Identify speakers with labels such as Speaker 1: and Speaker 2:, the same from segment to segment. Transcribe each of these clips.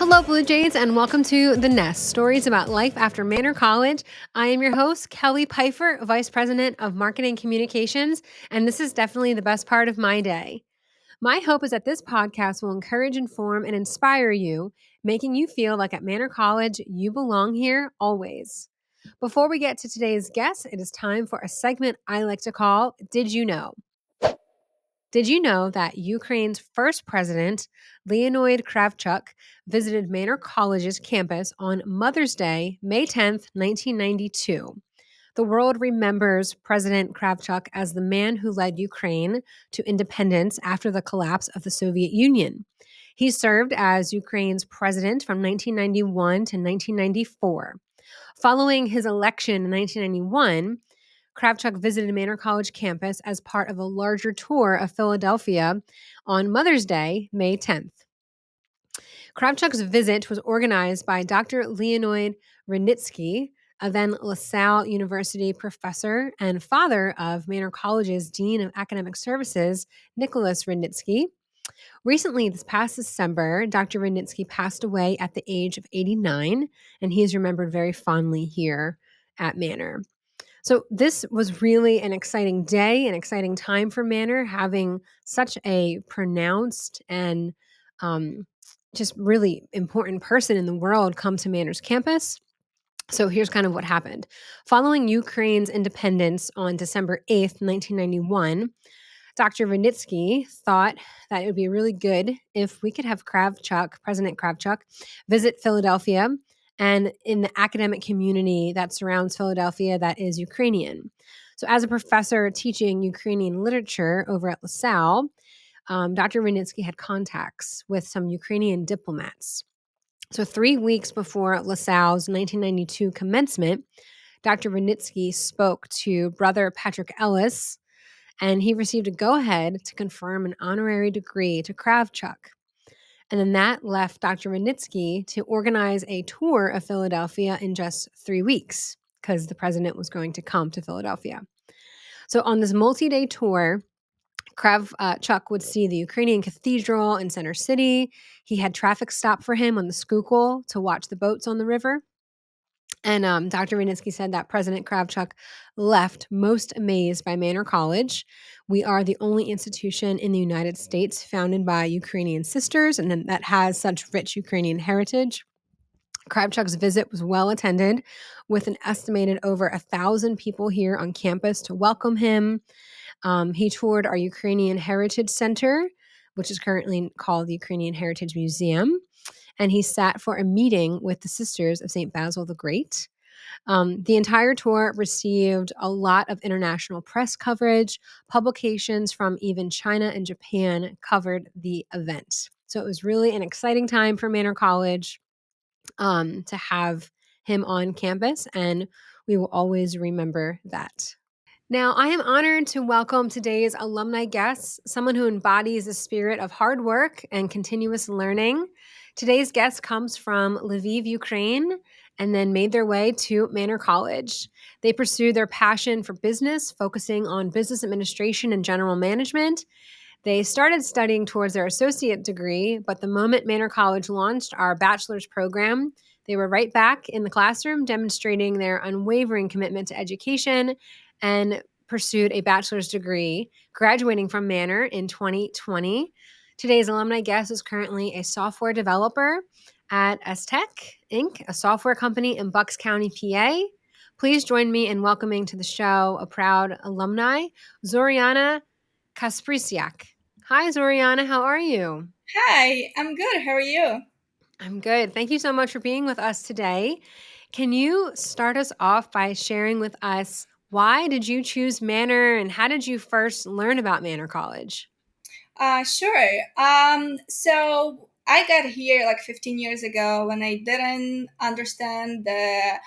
Speaker 1: Hello, Blue Jays, and welcome to The Nest Stories about life after Manor College. I am your host, Kelly Pfeiffer, Vice President of Marketing Communications, and this is definitely the best part of my day. My hope is that this podcast will encourage, inform, and inspire you, making you feel like at Manor College you belong here always. Before we get to today's guest, it is time for a segment I like to call Did You Know? Did you know that Ukraine's first president, Leonid Kravchuk, visited Manor College's campus on Mother's Day, May 10th, 1992? The world remembers President Kravchuk as the man who led Ukraine to independence after the collapse of the Soviet Union. He served as Ukraine's president from 1991 to 1994. Following his election in 1991, Kravchuk visited Manor College campus as part of a larger tour of Philadelphia on Mother's Day, May 10th. Kravchuk's visit was organized by Dr. Leonid Rudnitsky, a then LaSalle University professor and father of Manor College's Dean of Academic Services, Nicholas Rudnitsky. Recently, this past December, Dr. Rudnitsky passed away at the age of 89, and he is remembered very fondly here at Manor. So this was really an exciting day, an exciting time for Manor, having such a pronounced and just really important person in the world come to Manor's campus. So here's kind of what happened. Following Ukraine's independence on December 8th, 1991, Dr. Rudnitsky thought that it would be really good if we could have President Kravchuk, visit Philadelphia and in the academic community that surrounds Philadelphia that is Ukrainian. So as a professor teaching Ukrainian literature over at LaSalle, Dr. Rudnitsky had contacts with some Ukrainian diplomats. So 3 weeks before LaSalle's 1992 commencement, Dr. Rudnitsky spoke to Brother Patrick Ellis, and he received a go-ahead to confirm an honorary degree to Kravchuk. And then that left Dr. Rudnitsky to organize a tour of Philadelphia in just 3 weeks because the president was going to come to Philadelphia. So on this multi-day tour, Kravchuk would see the Ukrainian cathedral in Center City. He had traffic stop for him on the Schuylkill to watch the boats on the river. And Dr. Rudnitsky said that President Kravchuk left most amazed by Manor College. We are the only institution in the United States founded by Ukrainian sisters and that has such rich Ukrainian heritage. Kravchuk's visit was well attended, with an estimated over 1,000 people here on campus to welcome him. He toured our Ukrainian Heritage Center, which is currently called the Ukrainian Heritage Museum, and he sat for a meeting with the Sisters of St. Basil the Great. The entire tour received a lot of international press coverage. Publications from even China and Japan covered the event. So it was really an exciting time for Manor College to have him on campus, and we will always remember that. Now, I am honored to welcome today's alumni guest, someone who embodies the spirit of hard work and continuous learning. Today's guest comes from Lviv, Ukraine, and then made their way to Manor College. They pursued their passion for business, focusing on business administration and general management. They started studying towards their associate degree, but the moment Manor College launched our bachelor's program, they were right back in the classroom, demonstrating their unwavering commitment to education and pursued a bachelor's degree, graduating from Manor in 2020. Today's alumni guest is currently a software developer at Aztec Inc., a software company in Bucks County, PA. Please join me in welcoming to the show a proud alumni, Zoryana Kaspryak. Hi, Zoryana. How are you?
Speaker 2: Hi, I'm good. How are you?
Speaker 1: I'm good. Thank you so much for being with us today. Can you start us off by sharing with us why did you choose Manor and how did you first learn about Manor College?
Speaker 2: Sure. So I got here like 15 years ago when I didn't understand the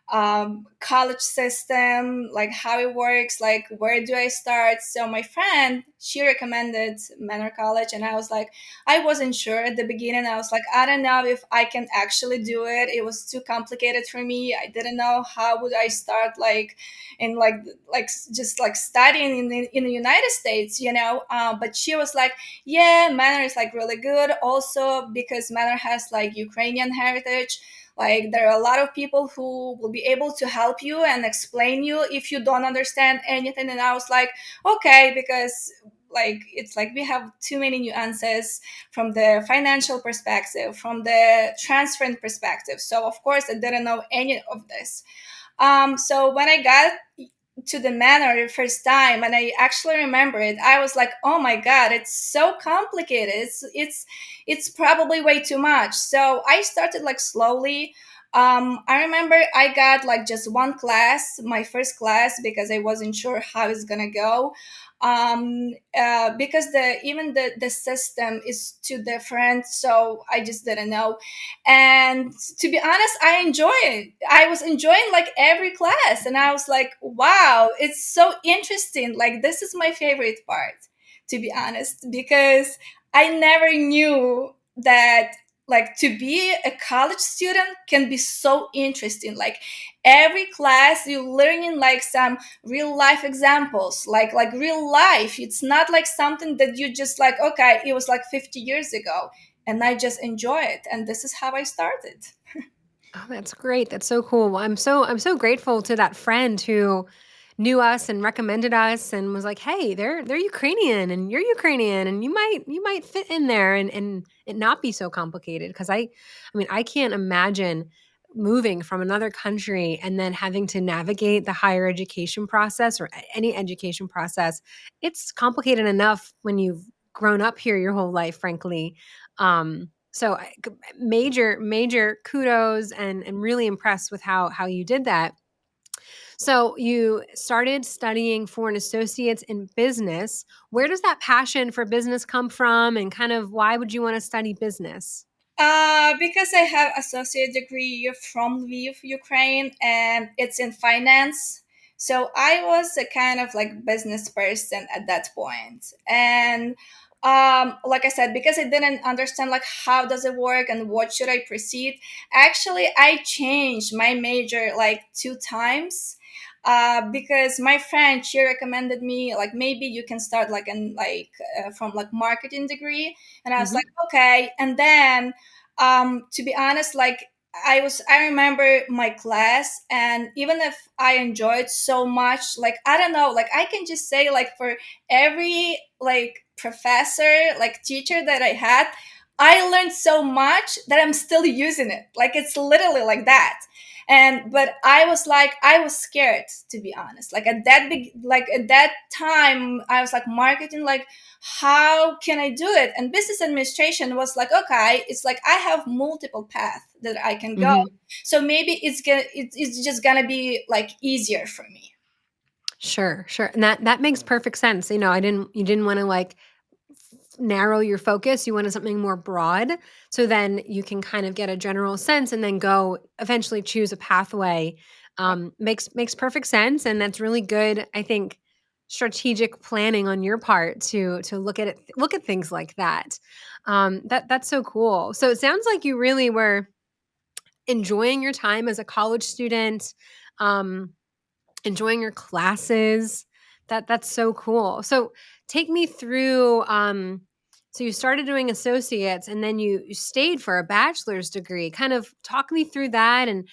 Speaker 2: college system, like how it works, like where do I start. So my friend, she recommended Manor College, and I was like, I wasn't sure at the beginning. I was like, I don't know if I can actually do it. It was too complicated for me. I didn't know how would I start, like in like just like studying in the United States, But she was like, yeah, Manor is like really good. Also because Manor has like Ukrainian heritage, like there are a lot of people who will be able to help you and explain you if you don't understand anything. And I was like, okay, because like it's like we have too many nuances from the financial perspective, from the transferring perspective. So of course I didn't know any of this. So when I got to the manor the first time and I actually remember it, I was like, oh my god, it's so complicated. It's probably way too much. So I started like slowly. I remember I got like just one class, my first class, because I wasn't sure how it's gonna go. Because the system is too different, so I just didn't know. And to be honest, I enjoy it. I was enjoying like every class, and I was like, wow, it's so interesting. Like this is my favorite part, to be honest, because I never knew that like to be a college student can be so interesting. Like every class you learning like some real life examples, like real life. It's not like something that you just like, okay, it was like 50 years ago, and I just enjoy it. And this is how I started.
Speaker 1: Oh, that's great. That's so cool. Well, I'm so grateful to that friend who knew us and recommended us and was like, "Hey, they're Ukrainian and you're Ukrainian and you might fit in there and it not be so complicated." Because I mean, I can't imagine moving from another country and then having to navigate the higher education process or any education process. It's complicated enough when you've grown up here your whole life, frankly. So major kudos and really impressed with how you did that. So you started studying for an associate's in business. Where does that passion for business come from, and kind of why would you want to study business?
Speaker 2: Because I have associate degree from Lviv, Ukraine, and it's in finance. So I was a kind of like business person at that point. And like I said, because I didn't understand like how does it work and what should I proceed, actually I changed my major like two times. Because my friend, she recommended me like maybe you can start like in like from like marketing degree, and I was like
Speaker 1: Hmm.
Speaker 2: okay. And then to be honest, like I remember my class, and even if I enjoyed so much, like I don't know, like I can just say like for every like professor, like teacher that I had, I learned so much that I'm still using it. Like it's literally like that. And but I was like, I was scared, to be honest. Like at that big, like at that time I was like marketing, like how can I do it? And business administration was like, okay, it's like I have multiple paths that I can go.
Speaker 1: Hmm.
Speaker 2: So maybe it's just gonna be like easier for me.
Speaker 1: Sure, sure. And that makes perfect sense. You didn't want to like narrow your focus. You wanted something more broad. So then you can kind of get a general sense and then go eventually choose a pathway. Makes perfect sense. And that's really good, I think, strategic planning on your part to look at things like that. That's so cool. So it sounds like you really were enjoying your time as a college student. Um, Enjoying your classes. That's so cool. So take me through so you started doing associates and then you stayed for a bachelor's degree. Kind of talk me through that. And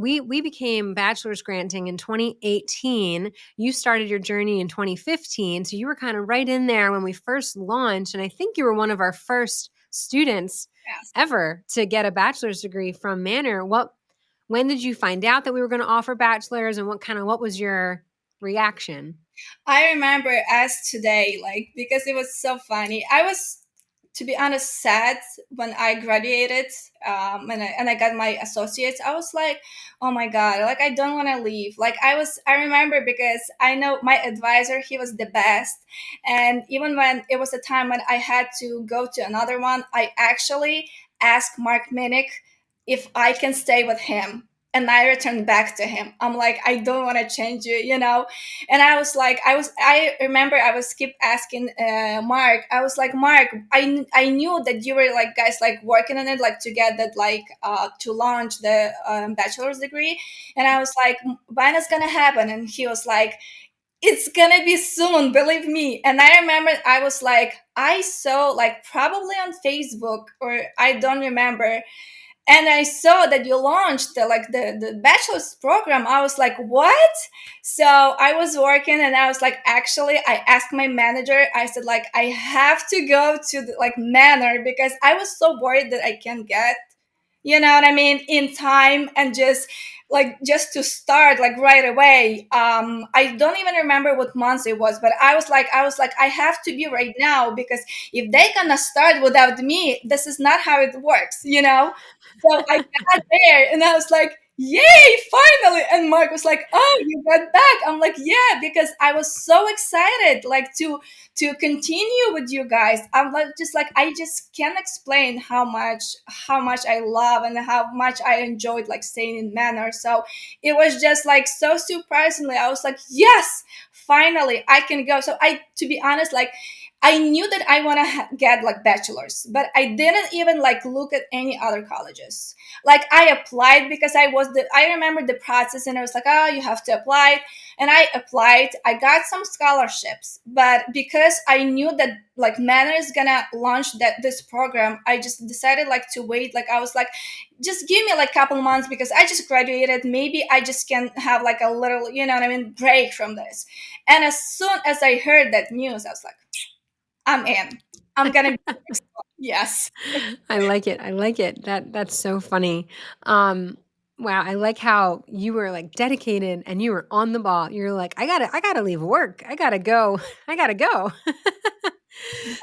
Speaker 1: we became bachelor's granting in 2018. You started your journey in 2015. So you were kind of right in there when we first launched. And I think you were one of our first students
Speaker 2: Yes.
Speaker 1: ever to get a bachelor's degree from Manor. When did you find out that we were going to offer bachelors, and what was your reaction?
Speaker 2: I remember as today, like because it was so funny. I was, to be honest, sad when I graduated, and I got my associates. I was like, oh my god, like I don't want to leave. Like I remember because I know my advisor, he was the best, and even when it was a time when I had to go to another one, I actually asked Mark Minnick if I can stay with him. And I returned back to him. I'm like, I don't want to change you, you know? And I was like, I remember I was keep asking Mark. I was like, Mark, I knew that you were like guys like working on it, like to get that, like to launch the bachelor's degree. And I was like, when is gonna happen? And he was like, it's gonna be soon, believe me. And I remember I was like, I saw like probably on Facebook, or I don't remember, and I saw that you launched the bachelor's program. I was like, what? So I was working, and I was like, actually, I asked my manager. I said, like, I have to go to the, like, Manor, because I was so worried that I can't get, you know what I mean, in time, and just to start like right away. I don't even remember what month it was, but I was like, I have to be right now, because if they gonna start without me, this is not how it works, you know. So I got there, and I was like, yay, finally. And Mark was like, oh, you got back. I'm like, yeah, because I was so excited, like, to continue with you guys. I'm like, just like, I just can't explain how much I love and how much I enjoyed like staying in Manor. So it was just like so surprisingly, I was like, yes, finally I can go. So I, to be honest, like, I knew that I want to get like bachelor's, but I didn't even like look at any other colleges. Like, I applied because I remember the process, and I was like, oh, you have to apply. And I applied. I got some scholarships, but because I knew that like Manor is gonna launch this program, I just decided like to wait. Like, I was like, just give me like a couple months, because I just graduated. Maybe I just can have like a little, you know what I mean, break from this. And as soon as I heard that news, I was like, I'm in. I'm gonna be the next one. Yes.
Speaker 1: I like it. I like it. That's so funny. Um, wow, I like how you were like dedicated and you were on the ball. You're like, I gotta leave work. I gotta go. I gotta go.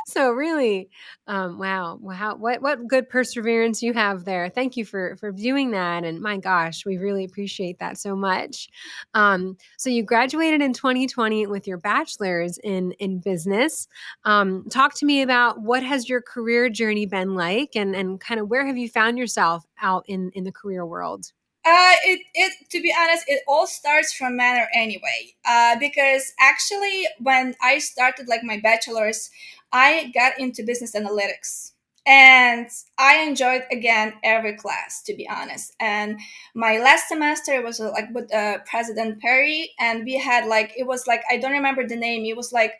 Speaker 1: So really, wow, what good perseverance you have there. Thank you for doing that. And my gosh, we really appreciate that so much. So you graduated in 2020 with your bachelor's in business. Talk to me about what has your career journey been like, and kind of where have you found yourself out in the career world?
Speaker 2: It to be honest, it all starts from Manor anyway. Because actually, when I started like my bachelor's, I got into business analytics, and I enjoyed again every class, to be honest. And my last semester was like with President Perry, and we had like, it was like, I don't remember the name. It was like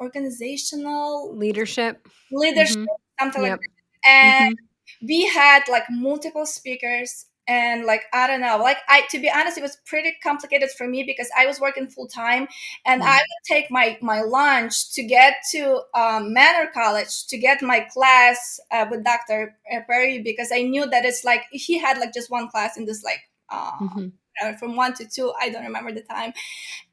Speaker 2: organizational
Speaker 1: Leadership.
Speaker 2: leadership,
Speaker 1: Mm-hmm.
Speaker 2: something like
Speaker 1: Yep.
Speaker 2: that. And
Speaker 1: Mm-hmm.
Speaker 2: we had like multiple speakers, and like, I don't know, like, I, to be honest, it was pretty complicated for me, because I was working full time, and I
Speaker 1: Mm-hmm.
Speaker 2: would take my lunch to get to Manor College to get my class with Dr. Perry, because I knew that it's like he had like just one class in this, like,
Speaker 1: Mm-hmm.
Speaker 2: from 1 to 2, I don't remember the time.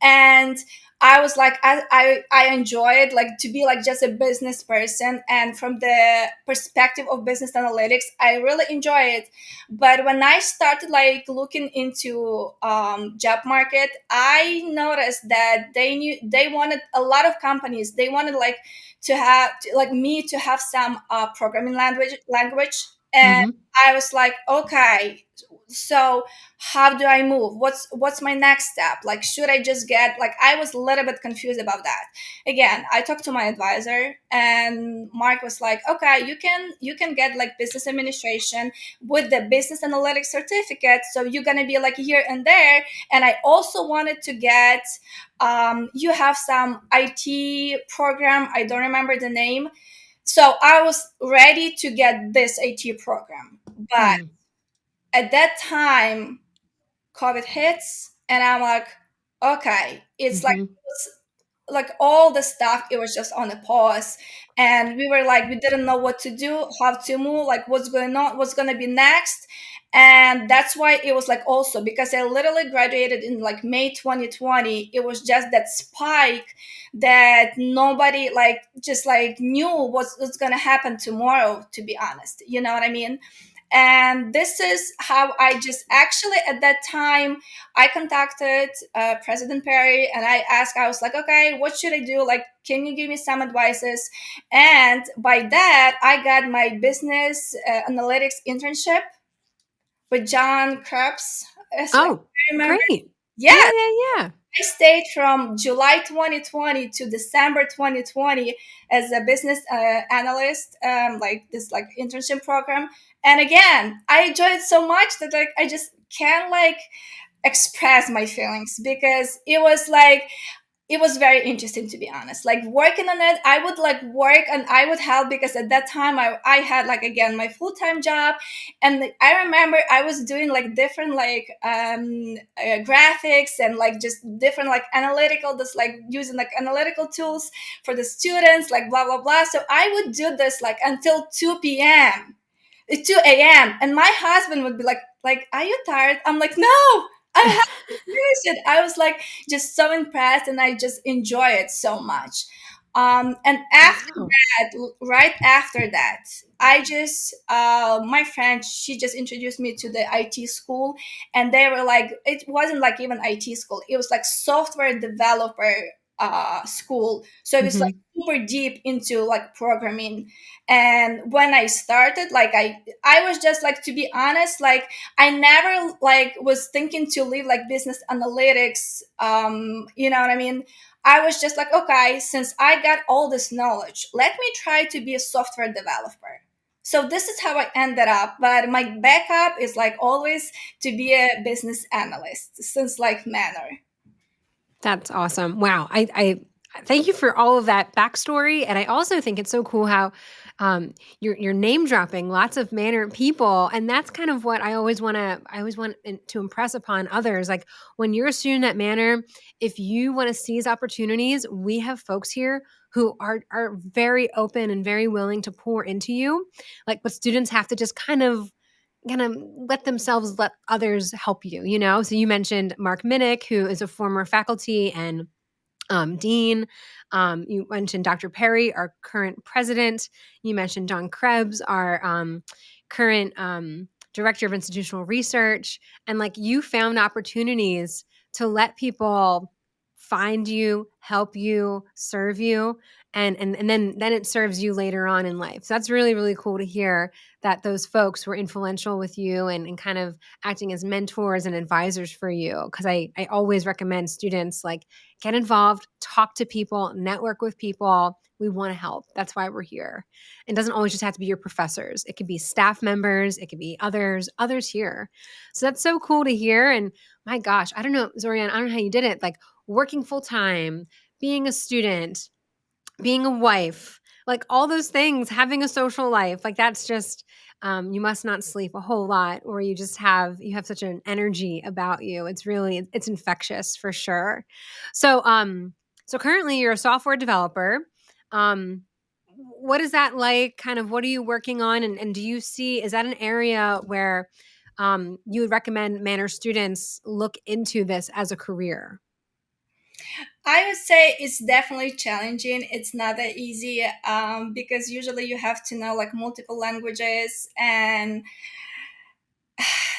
Speaker 2: And I was like, I enjoyed like to be like just a business person, and from the perspective of business analytics, I really enjoy it. But when I started like looking into job market, I noticed that they wanted, a lot of companies, they wanted like to have like me to have some programming language. And
Speaker 1: Mm-hmm.
Speaker 2: I was like, okay, so how do I move? What's my next step? Like, should I just get, like, I was a little bit confused about that. Again, I talked to my advisor, and Mark was like, okay, you can get like business administration with the business analytics certificate, so you're gonna be like here and there. And I also wanted to get, you have some IT program, I don't remember the name. So I was ready to get this IT program, but at that time COVID hits, and I'm like, okay, it's like,
Speaker 1: Mm-hmm.
Speaker 2: like all the stuff, it was just on a pause. And we were like, we didn't know what to do, how to move, like what's going on, what's going to be next. And that's why it was like, also because I literally graduated in like May 2020, it was just that spike that nobody like just like knew what's going to happen tomorrow, to be honest, you know what I mean. And this is how I just actually, at that time, I contacted President Perry, and I asked, I was like, okay, what should I do? Like, can you give me some advices? And by that, I got my business analytics internship. with John Krebs. I
Speaker 1: Oh,
Speaker 2: remember.
Speaker 1: great.
Speaker 2: Yeah,
Speaker 1: Yeah, yeah, yeah.
Speaker 2: I stayed from July 2020 to December 2020 as a business analyst, like this like internship program. And again, I enjoyed it so much that like I just can't like express my feelings, because it was very interesting, to be honest, like working on it. I would like work and I would help, because at that time I had like again my full-time job. And I remember I was doing like different like graphics and like just different like analytical, just like using like analytical tools for the students, like blah blah blah. So I would do this like until 2 p.m., 2 a.m. And my husband would be like, are you tired? I'm like, no, I have to finish it. I was like just so impressed, and I just enjoy it so much. And after
Speaker 1: Wow.
Speaker 2: that, right after that, I just my friend, she just introduced me to the IT school. And they were like, it wasn't like even IT school, it was like software developer school. So it was like
Speaker 1: Hmm.
Speaker 2: super deep into like programming. And when I started, like I was just like, to be honest, like I never like was thinking to leave like business analytics. You know what I mean? I was just like, okay, since I got all this knowledge, let me try to be a software developer. So this is how I ended up. But my backup is like always to be a business analyst since like Manor.
Speaker 1: That's awesome. Wow. I thank you for all of that backstory. And I also think it's so cool how you're name dropping lots of Manor people. And that's kind of what I always want to impress upon others. Like when you're a student at Manor, if you want to seize opportunities, we have folks here who are very open and very willing to pour into you. Like, but students have to just kind of let themselves let others help you, you know? So you mentioned Mark Minnick, who is a former faculty and dean. You mentioned Dr. Perry, our current president. You mentioned John Krebs, our current director of institutional research. And like you found opportunities to let people find you, help you, serve you. And then it serves you later on in life. So that's really, really cool to hear that those folks were influential with you and kind of acting as mentors and advisors for you. Because I always recommend students like get involved, talk to people, network with people. We want to help. That's why we're here. It doesn't always just have to be your professors. It could be staff members, it could be others here. So that's so cool to hear. And my gosh, I don't know, Zoryana, I don't know how you did it. Like working full time, being a student, being a wife, like all those things, having a social life, like that's just you must not sleep a whole lot, or you have such an energy about you. It's really it's infectious for sure. So so currently you're a software developer. Um what is that like? Kind of what are you working on? And do you see is that an area where you would recommend Manor students look into this as a career?
Speaker 2: I would say it's definitely challenging. It's not that easy, because usually you have to know like multiple languages. And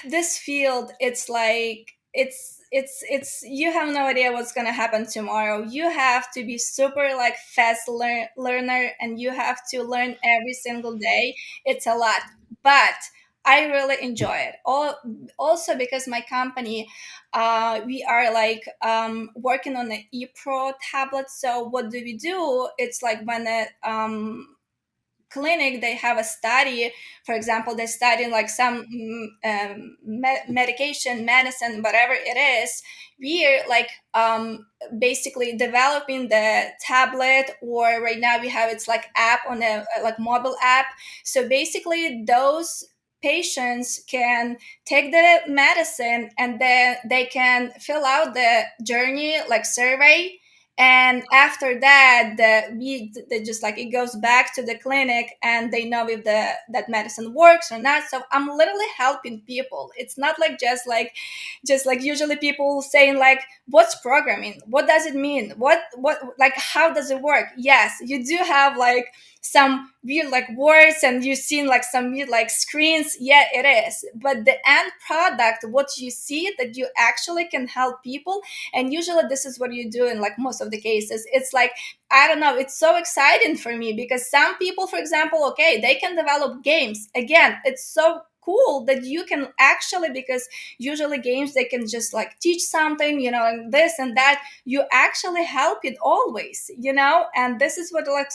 Speaker 2: this field, it's like it's you have no idea what's going to happen tomorrow. You have to be super like fast learner, and you have to learn every single day. It's a lot, but I really enjoy it. Also because my company, we are like working on the ePro tablet. So what do we do? It's like when a clinic, they have a study. For example, they're studying like some medication, medicine, whatever it is. We're like basically developing the tablet, or right now we have it's like app on a like mobile app. So basically those patients can take the medicine, and then they can fill out the journey like survey. And after that, they just like it goes back to the clinic, and they know if the that medicine works or not. So I'm literally helping people. It's not like just like usually people saying like, what's programming, what does it mean, what like how does it work? Yes, you do have like some weird like words, and you've seen like some weird like screens. Yeah, it is, but the end product, what you see, that you actually can help people. And usually this is what you do in like most of the cases. It's like, I don't know, it's so exciting for me, because some people, for example, okay, they can develop games. Again, it's so cool that you can actually, because usually games they can just like teach something, and this and that, you actually help it always, and this is what like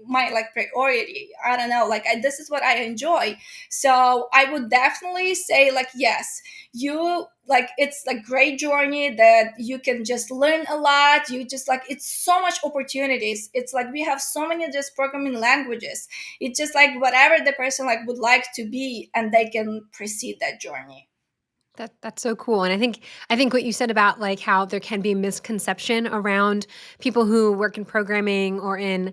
Speaker 2: my like priority. I don't know, like this is what I enjoy. So I would definitely say like, yes, you like, it's a great journey that you can just learn a lot. You just like, it's so much opportunities. It's like we have so many just programming languages. It's just like whatever the person like would like to be, and they can proceed that journey.
Speaker 1: That's so cool, and I think what you said about, like, how there can be misconception around people who work in programming or in,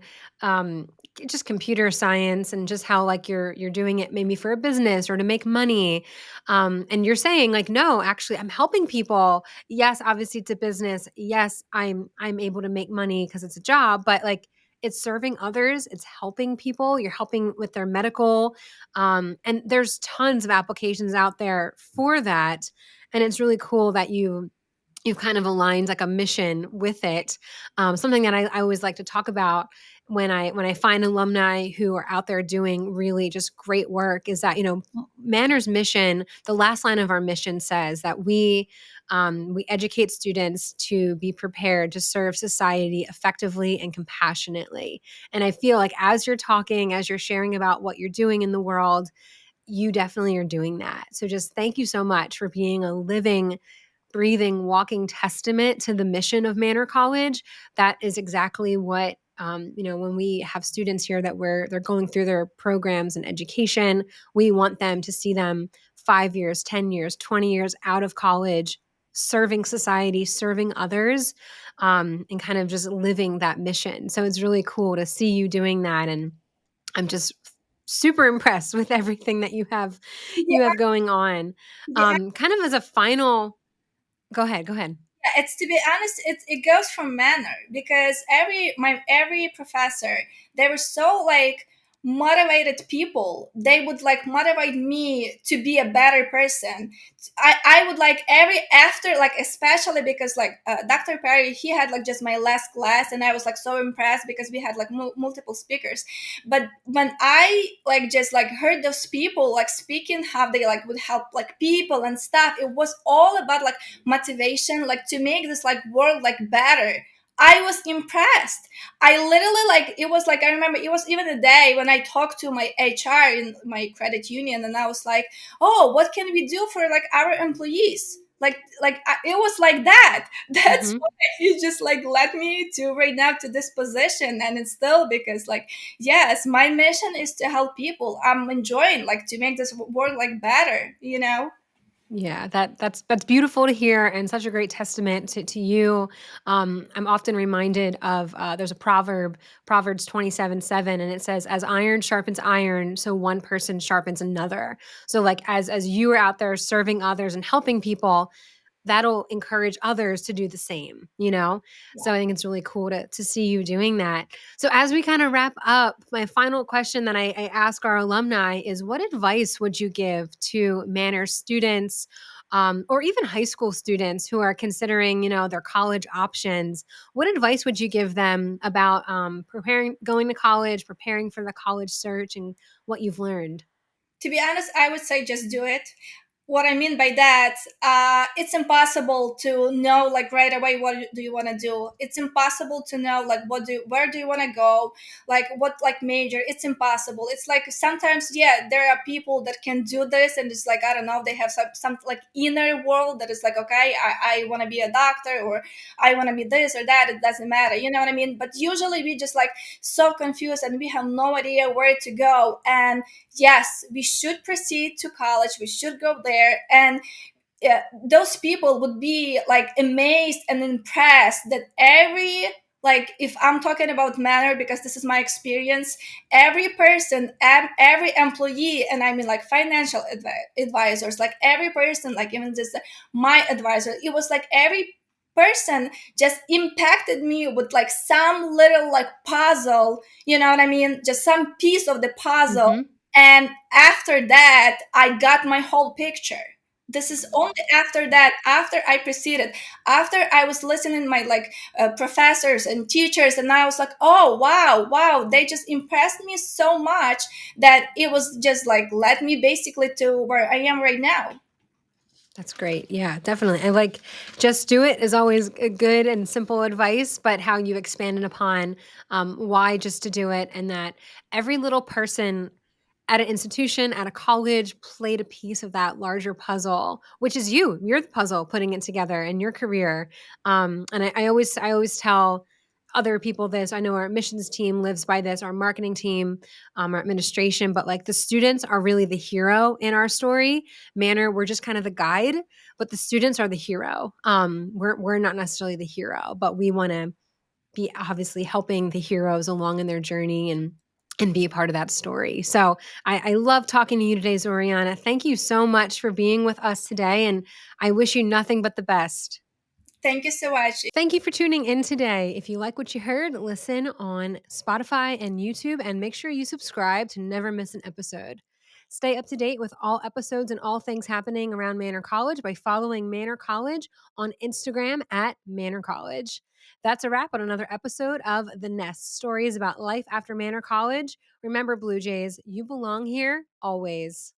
Speaker 1: just computer science, and just how, like, you're doing it maybe for a business or to make money, and you're saying, like, "No, actually, I'm helping people. Yes, obviously, it's a business. Yes, I'm able to make money because it's a job, but, like, it's serving others, it's helping people, you're helping with their medical, and there's tons of applications out there for that. And it's really cool that you've kind of aligned like a mission with it. Something that I always like to talk about when I find alumni who are out there doing really just great work is that, Manor's mission, the last line of our mission says that we educate students to be prepared to serve society effectively and compassionately. And I feel like as you're talking, as you're sharing about what you're doing in the world, you definitely are doing that. So just thank you so much for being a living, breathing, walking testament to the mission of Manor College. That is exactly what when we have students here that they're going through their programs and education, we want them to see them 5 years, 10 years, 20 years out of college, serving society, serving others, and kind of just living that mission. So it's really cool to see you doing that. And I'm just super impressed with everything that you
Speaker 2: Yeah,
Speaker 1: have going on.
Speaker 2: yeah.
Speaker 1: Kind of as a final Go ahead, go ahead.
Speaker 2: Yeah, it's, to be honest, it goes from manner, because every professor, they were so like motivated people. They would like motivate me to be a better person. I would like every after, like, especially because like Dr. Perry, he had like just my last class, and I was like so impressed because we had like multiple speakers. But when I like just like heard those people like speaking how they like would help like people and stuff, it was all about like motivation, like to make this like world like better. I was impressed. I literally like, it was like, I remember it was even a day when I talked to my HR in my credit union, and I was like, oh, what can we do for like our employees? It was like that. That's
Speaker 1: Mhm.
Speaker 2: why he just like led me to right now to this position. And it's still because like, yes, my mission is to help people. I'm enjoying like to make this world like better.
Speaker 1: Yeah, that's beautiful to hear and such a great testament to you. I'm often reminded of there's a proverb, Proverbs 27:7, and it says, "As iron sharpens iron, so one person sharpens another." So like as you are out there serving others and helping people, that'll encourage others to do the same, you know? So I think it's really cool to see you doing that. So as we kind of wrap up, my final question that I ask our alumni is what advice would you give to Manor students or even high school students who are considering, their college options? What advice would you give them about preparing, going to college, preparing for the college search and what you've learned?
Speaker 2: To be honest, I would say just do it. What I mean by that, it's impossible to know like right away what do you want to do. It's impossible to know like where do you want to go, like what like major. It's impossible. It's like sometimes, yeah, there are people that can do this, and it's like, I don't know, they have some like inner world that is like, okay, I want to be a doctor, or I want to be this or that. It doesn't matter, you know what I mean? But usually we just like so confused, and we have no idea where to go. And yes, we should proceed to college, we should go there. And those people would be like amazed and impressed that every, like, if I'm talking about Manor, because this is my experience, every person and every employee, and I mean like financial advisors, like every person, like even just my advisor, it was like every person just impacted me with like some little like puzzle, you know what I mean, just some piece of the puzzle.
Speaker 1: Mhm.
Speaker 2: And after that I got my whole picture. This is only after that, after I proceeded, after I was listening my like professors and teachers, and I was like, oh wow, wow, they just impressed me so much that it was just like led me basically to where I am right now.
Speaker 1: That's great. Yeah, definitely. And like, just do it is always a good and simple advice, but how you expanded upon why just to do it, and that every little person at an institution, at a college, played a piece of that larger puzzle, which is you. You're the puzzle putting it together in your career. And I always tell other people this. I know our admissions team lives by this, our marketing team, our administration, but like the students are really the hero in our story. Manor, we're just kind of the guide, but the students are the hero. We're not necessarily the hero, but we want to be obviously helping the heroes along in their journey and be a part of that story. So I love talking to you today, Zoryana. Thank you so much for being with us today, and I wish you nothing but the best.
Speaker 2: Thank you so much.
Speaker 1: Thank you for tuning in today. If you like what you heard, listen on Spotify and YouTube, and make sure you subscribe to never miss an episode. Stay up to date with all episodes and all things happening around Manor College by following Manor College on Instagram at Manor College. That's a wrap on another episode of The Nest, stories about life after Manor College. Remember, Blue Jays, you belong here always.